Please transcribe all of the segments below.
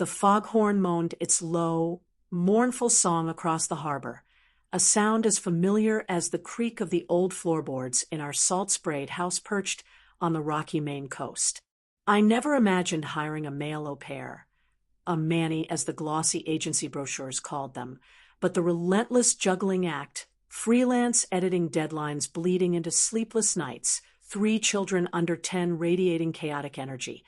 The foghorn moaned its low, mournful song across the harbor, a sound as familiar as the creak of the old floorboards in our salt-sprayed house perched on the rocky Maine coast. I never imagined hiring a male au pair, a manny as the glossy agency brochures called them, but the relentless juggling act, freelance editing deadlines bleeding into sleepless nights, 3 children under 10 radiating chaotic energy,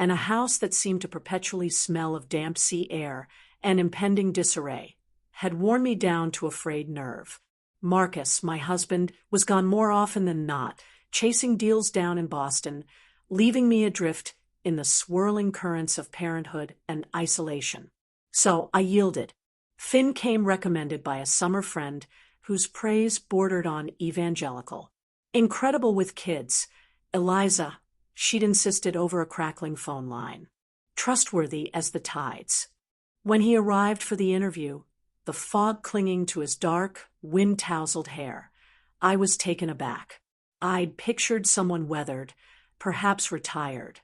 and a house that seemed to perpetually smell of damp sea air and impending disarray, had worn me down to a frayed nerve. Marcus, my husband, was gone more often than not, chasing deals down in Boston, leaving me adrift in the swirling currents of parenthood and isolation. So I yielded. Finn came recommended by a summer friend whose praise bordered on evangelical. Incredible with kids, Eliza, she'd insisted over a crackling phone line. Trustworthy as the tides. When he arrived for the interview, the fog clinging to his dark, wind-tousled hair, I was taken aback. I'd pictured someone weathered, perhaps retired,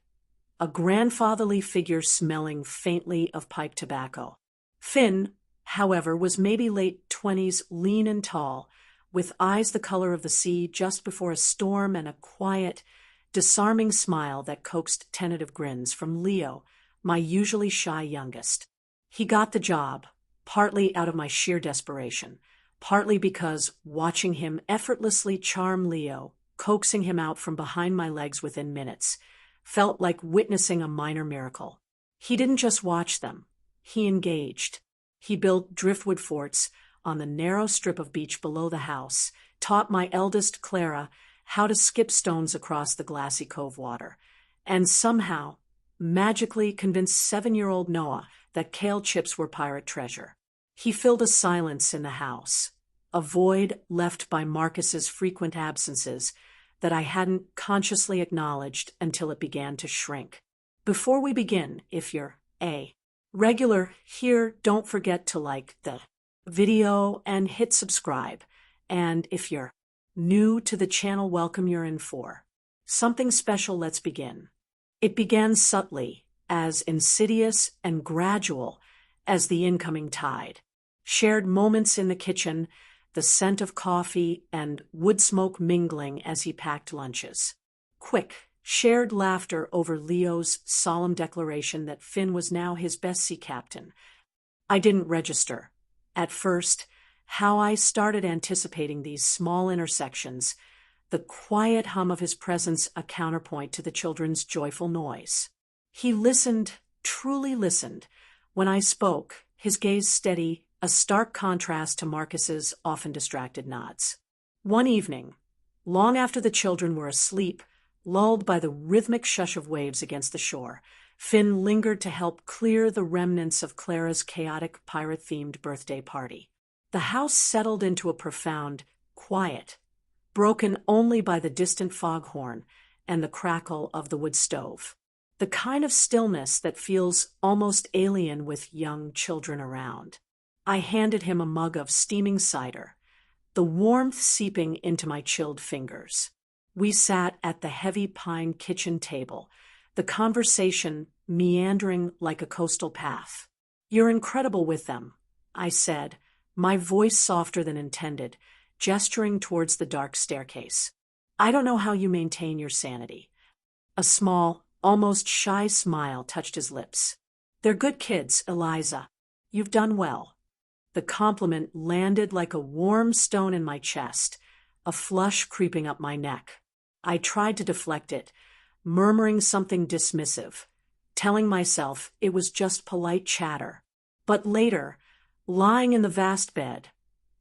a grandfatherly figure smelling faintly of pipe tobacco. Finn, however, was maybe late 20s, lean and tall, with eyes the color of the sea just before a storm and a quiet, disarming smile that coaxed tentative grins from Leo, my usually shy youngest. He got the job, partly out of my sheer desperation, partly because watching him effortlessly charm Leo, coaxing him out from behind my legs within minutes, felt like witnessing a minor miracle. He didn't just watch them, he engaged. He built driftwood forts on the narrow strip of beach below the house, taught my eldest, Clara, how to skip stones across the glassy cove water, and somehow, magically convinced 7-year-old Noah that kale chips were pirate treasure. He filled a silence in the house, a void left by Marcus's frequent absences that I hadn't consciously acknowledged until it began to shrink. Before we begin, if you're a regular here, don't forget to like the video and hit subscribe. And if you're new to the channel, welcome. You're in for something special. Let's begin. It began subtly, as insidious and gradual as the incoming tide. Shared moments in the kitchen, the scent of coffee and wood smoke mingling as he packed lunches. Quick, shared laughter over Leo's solemn declaration that Finn was now his best sea captain. I didn't register, at first, how I started anticipating these small intersections, the quiet hum of his presence a counterpoint to the children's joyful noise. He listened, truly listened. When I spoke, his gaze steady, a stark contrast to Marcus's often distracted nods. One evening, long after the children were asleep, lulled by the rhythmic shush of waves against the shore, Finn lingered to help clear the remnants of Clara's chaotic pirate-themed birthday party. The house settled into a profound quiet, broken only by the distant foghorn and the crackle of the wood stove. The kind of stillness that feels almost alien with young children around. I handed him a mug of steaming cider, the warmth seeping into my chilled fingers. We sat at the heavy pine kitchen table, the conversation meandering like a coastal path. "You're incredible with them," I said, my voice softer than intended, gesturing towards the dark staircase. "I don't know how you maintain your sanity." A small, almost shy smile touched his lips. "They're good kids, Eliza. You've done well." The compliment landed like a warm stone in my chest, a flush creeping up my neck. I tried to deflect it, murmuring something dismissive, telling myself it was just polite chatter. But later, lying in the vast bed,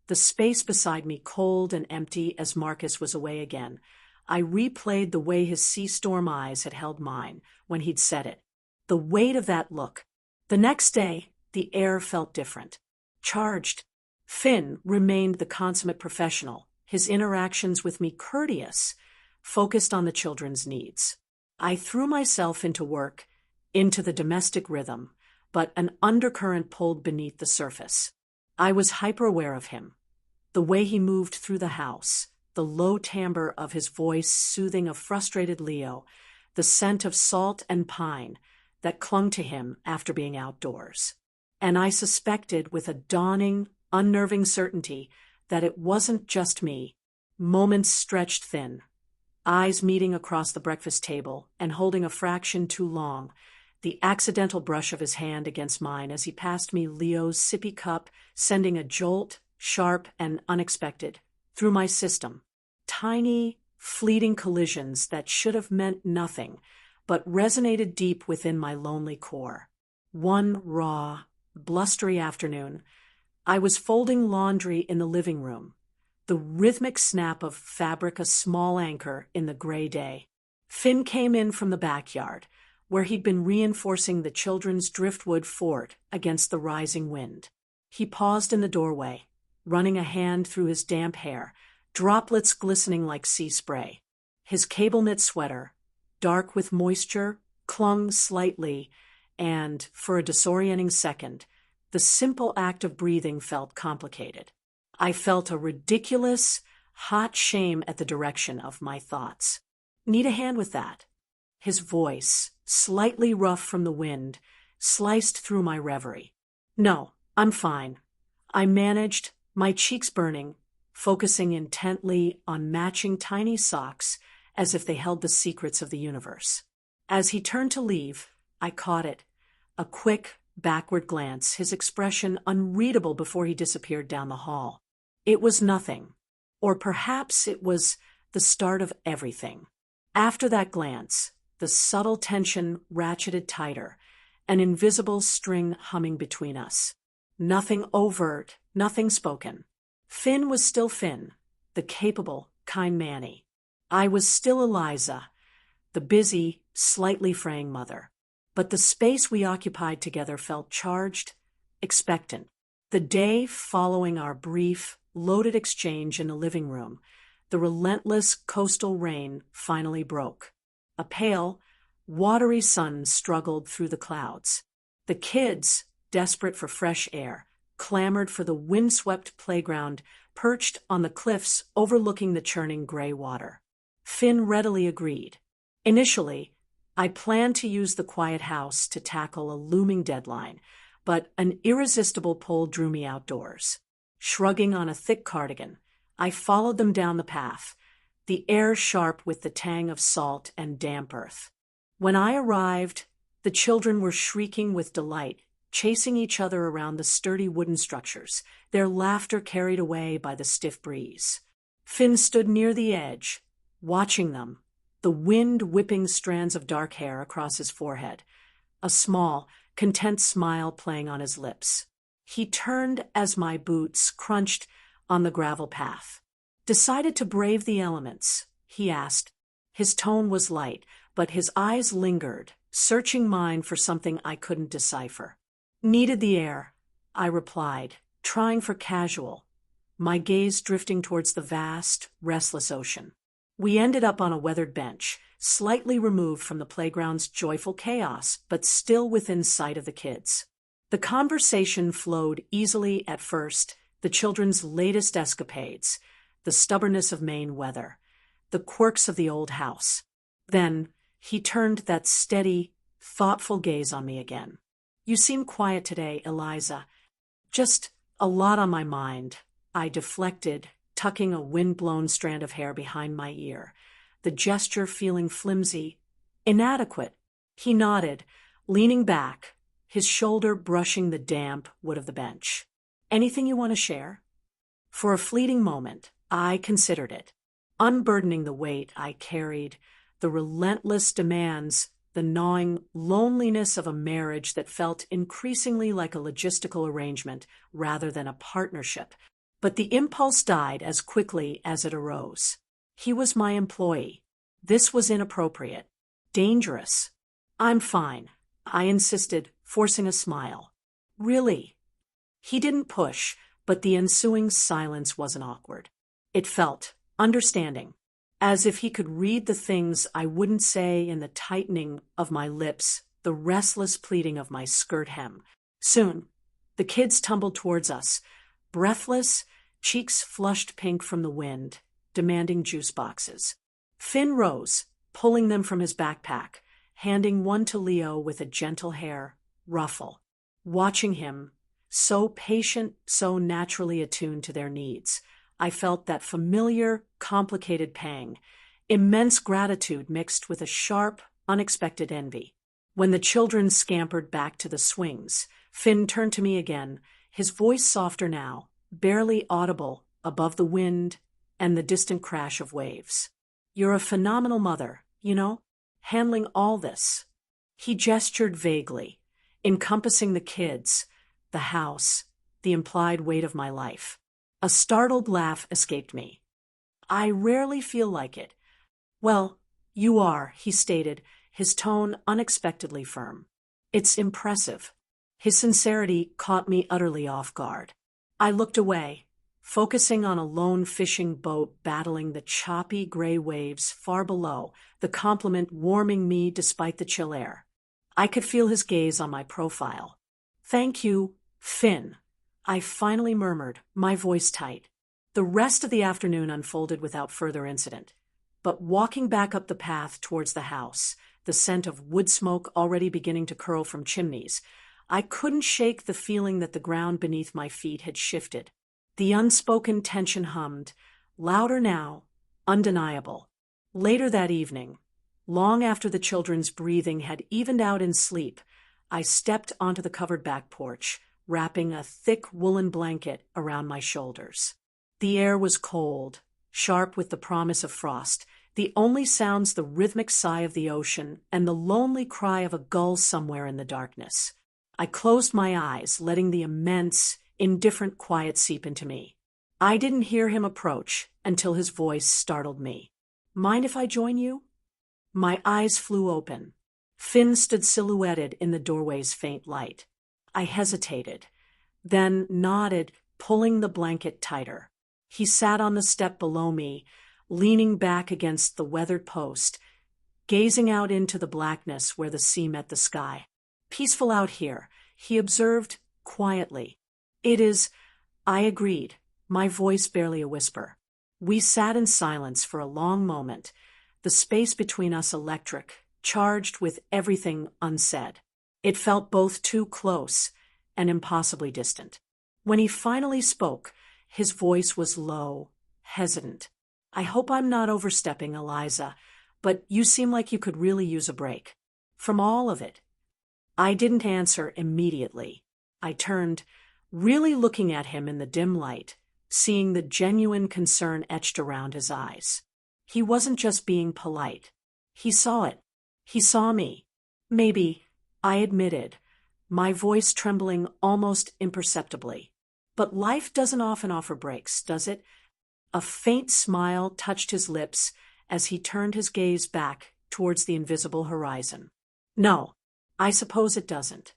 the space beside me cold and empty as Marcus was away again, I replayed the way his sea storm eyes had held mine when he'd said it. The weight of that look. The next day, the air felt different. Charged. Finn remained the consummate professional, his interactions with me courteous, focused on the children's needs. I threw myself into work, into the domestic rhythm, but an undercurrent pulled beneath the surface. I was hyper-aware of him. The way he moved through the house, the low timbre of his voice soothing a frustrated Leo, the scent of salt and pine, that clung to him after being outdoors. And I suspected with a dawning, unnerving certainty that it wasn't just me. Moments stretched thin, eyes meeting across the breakfast table and holding a fraction too long, the accidental brush of his hand against mine as he passed me Leo's sippy cup, sending a jolt, sharp and unexpected, through my system. Tiny, fleeting collisions that should have meant nothing, but resonated deep within my lonely core. One raw, blustery afternoon, I was folding laundry in the living room, the rhythmic snap of fabric a small anchor in the gray day. Finn came in from the backyard, where he'd been reinforcing the children's driftwood fort against the rising wind. He paused in the doorway, running a hand through his damp hair, droplets glistening like sea spray. His cable-knit sweater, dark with moisture, clung slightly, and, for a disorienting second, the simple act of breathing felt complicated. I felt a ridiculous, hot shame at the direction of my thoughts. Need a hand with that? His voice, slightly rough from the wind, sliced through my reverie. No, I'm fine. I managed, my cheeks burning, focusing intently on matching tiny socks as if they held the secrets of the universe. As he turned to leave, I caught it. A quick, backward glance, his expression unreadable before he disappeared down the hall. It was nothing. Or perhaps it was the start of everything. After that glance, the subtle tension ratcheted tighter, an invisible string humming between us. Nothing overt, nothing spoken. Finn was still Finn, the capable, kind Manny. I was still Eliza, the busy, slightly fraying mother. But the space we occupied together felt charged, expectant. The day following our brief, loaded exchange in the living room, the relentless coastal rain finally broke. A pale, watery sun struggled through the clouds. The kids, desperate for fresh air, clamored for the windswept playground perched on the cliffs overlooking the churning gray water. Finn readily agreed. Initially, I planned to use the quiet house to tackle a looming deadline, but an irresistible pull drew me outdoors. Shrugging on a thick cardigan, I followed them down the path, the air sharp with the tang of salt and damp earth. When I arrived, the children were shrieking with delight, chasing each other around the sturdy wooden structures, their laughter carried away by the stiff breeze. Finn stood near the edge, watching them, the wind whipping strands of dark hair across his forehead, a small, content smile playing on his lips. He turned as my boots crunched on the gravel path. "Decided to brave the elements?" he asked. His tone was light, but his eyes lingered, searching mine for something I couldn't decipher. "Needed the air," I replied, trying for casual, my gaze drifting towards the vast, restless ocean. We ended up on a weathered bench, slightly removed from the playground's joyful chaos, but still within sight of the kids. The conversation flowed easily at first, the children's latest escapades, the stubbornness of Maine weather, the quirks of the old house. Then he turned that steady, thoughtful gaze on me again. "You seem quiet today, Eliza." "Just a lot on my mind," I deflected, tucking a wind-blown strand of hair behind my ear, the gesture feeling flimsy, inadequate. He nodded, leaning back, his shoulder brushing the damp wood of the bench. "Anything you want to share?" For a fleeting moment, I considered it, unburdening the weight I carried, the relentless demands, the gnawing loneliness of a marriage that felt increasingly like a logistical arrangement rather than a partnership. But the impulse died as quickly as it arose. He was my employee. This was inappropriate, dangerous. "I'm fine," I insisted, forcing a smile. "Really?" He didn't push, but the ensuing silence wasn't awkward. It felt understanding, as if he could read the things I wouldn't say in the tightening of my lips, the restless pleating of my skirt hem. Soon, the kids tumbled towards us, breathless, cheeks flushed pink from the wind, demanding juice boxes. Finn rose, pulling them from his backpack, handing one to Leo with a gentle hair ruffle. Watching him, so patient, so naturally attuned to their needs, I felt that familiar, complicated pang, immense gratitude mixed with a sharp, unexpected envy. When the children scampered back to the swings, Finn turned to me again, his voice softer now, barely audible above the wind and the distant crash of waves. "You're a phenomenal mother, handling all this." He gestured vaguely, encompassing the kids, the house, the implied weight of my life. A startled laugh escaped me. "I rarely feel like it." "Well, you are," he stated, his tone unexpectedly firm. "It's impressive." His sincerity caught me utterly off guard. I looked away, focusing on a lone fishing boat battling the choppy gray waves far below, the compliment warming me despite the chill air. I could feel his gaze on my profile. "Thank you, Finn," I finally murmured, my voice tight. The rest of the afternoon unfolded without further incident. But walking back up the path towards the house, the scent of wood smoke already beginning to curl from chimneys, I couldn't shake the feeling that the ground beneath my feet had shifted. The unspoken tension hummed, louder now, undeniable. Later that evening, long after the children's breathing had evened out in sleep, I stepped onto the covered back porch, wrapping a thick woolen blanket around my shoulders. The air was cold, sharp with the promise of frost, the only sounds the rhythmic sigh of the ocean and the lonely cry of a gull somewhere in the darkness. I closed my eyes, letting the immense, indifferent quiet seep into me. I didn't hear him approach until his voice startled me. "Mind if I join you?" My eyes flew open. Finn stood silhouetted in the doorway's faint light. I hesitated, then nodded, pulling the blanket tighter. He sat on the step below me, leaning back against the weathered post, gazing out into the blackness where the sea met the sky. "Peaceful out here," he observed quietly. "It is," I agreed, my voice barely a whisper. We sat in silence for a long moment, the space between us electric, charged with everything unsaid. It felt both too close and impossibly distant. When he finally spoke, his voice was low, hesitant. "I hope I'm not overstepping, Eliza, but you seem like you could really use a break. From all of it." I didn't answer immediately. I turned, really looking at him in the dim light, seeing the genuine concern etched around his eyes. He wasn't just being polite. He saw it. He saw me. "Maybe," I admitted, my voice trembling almost imperceptibly. "But life doesn't often offer breaks, does it?" A faint smile touched his lips as he turned his gaze back towards the invisible horizon. "No, I suppose it doesn't."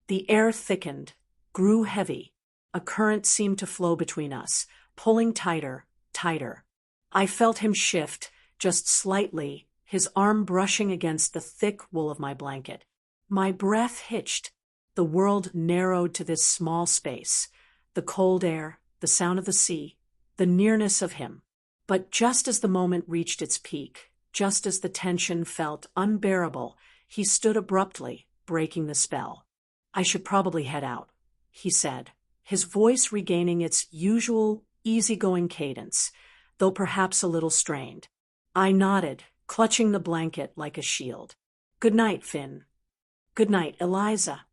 The air thickened, grew heavy. A current seemed to flow between us, pulling tighter, tighter. I felt him shift, just slightly, his arm brushing against the thick wool of my blanket. My breath hitched. The world narrowed to this small space. The cold air, the sound of the sea, the nearness of him. But just as the moment reached its peak, just as the tension felt unbearable, he stood abruptly, breaking the spell. "I should probably head out," he said, his voice regaining its usual, easygoing cadence, though perhaps a little strained. I nodded, clutching the blanket like a shield. "Good night, Finn." "Good night, Eliza."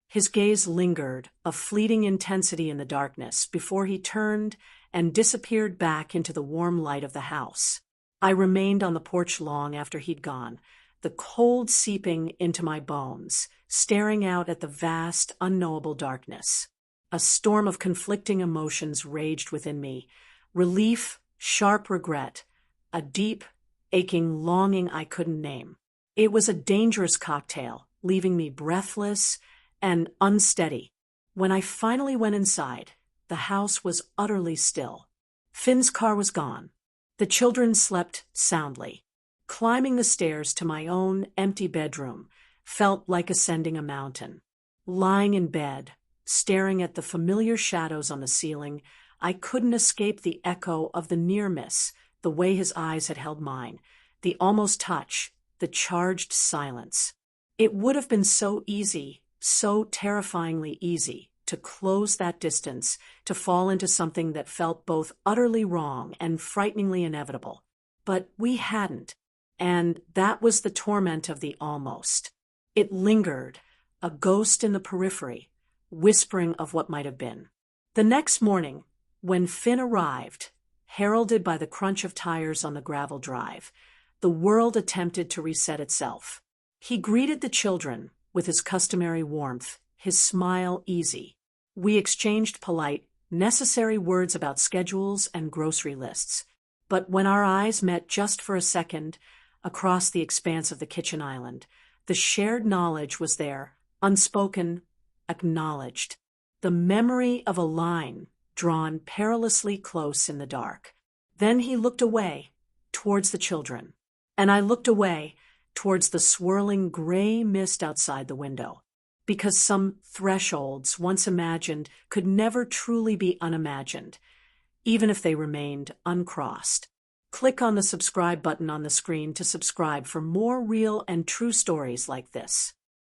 His gaze lingered, a fleeting intensity in the darkness, before he turned and disappeared back into the warm light of the house. I remained on the porch long after he'd gone, the cold seeping into my bones, staring out at the vast, unknowable darkness. A storm of conflicting emotions raged within me, relief, sharp regret, a deep, aching longing I couldn't name. It was a dangerous cocktail, leaving me breathless and unsteady. When I finally went inside, the house was utterly still. Finn's car was gone. The children slept soundly. Climbing the stairs to my own empty bedroom felt like ascending a mountain. Lying in bed, staring at the familiar shadows on the ceiling, I couldn't escape the echo of the near miss, the way his eyes had held mine, the almost touch, the charged silence. It would have been so easy, so terrifyingly easy, to close that distance, to fall into something that felt both utterly wrong and frighteningly inevitable. But we hadn't. And that was the torment of the almost. It lingered, a ghost in the periphery, whispering of what might have been. The next morning, when Finn arrived, heralded by the crunch of tires on the gravel drive, the world attempted to reset itself. He greeted the children with his customary warmth, his smile easy. We exchanged polite, necessary words about schedules and grocery lists. But when our eyes met just for a second, across the expanse of the kitchen island, the shared knowledge was there, unspoken, acknowledged. The memory of a line drawn perilously close in the dark. Then he looked away, towards the children. And I looked away, towards the swirling gray mist outside the window. Because some thresholds, once imagined, could never truly be unimagined, even if they remained uncrossed. Click on the subscribe button on the screen to subscribe for more real and true stories like this.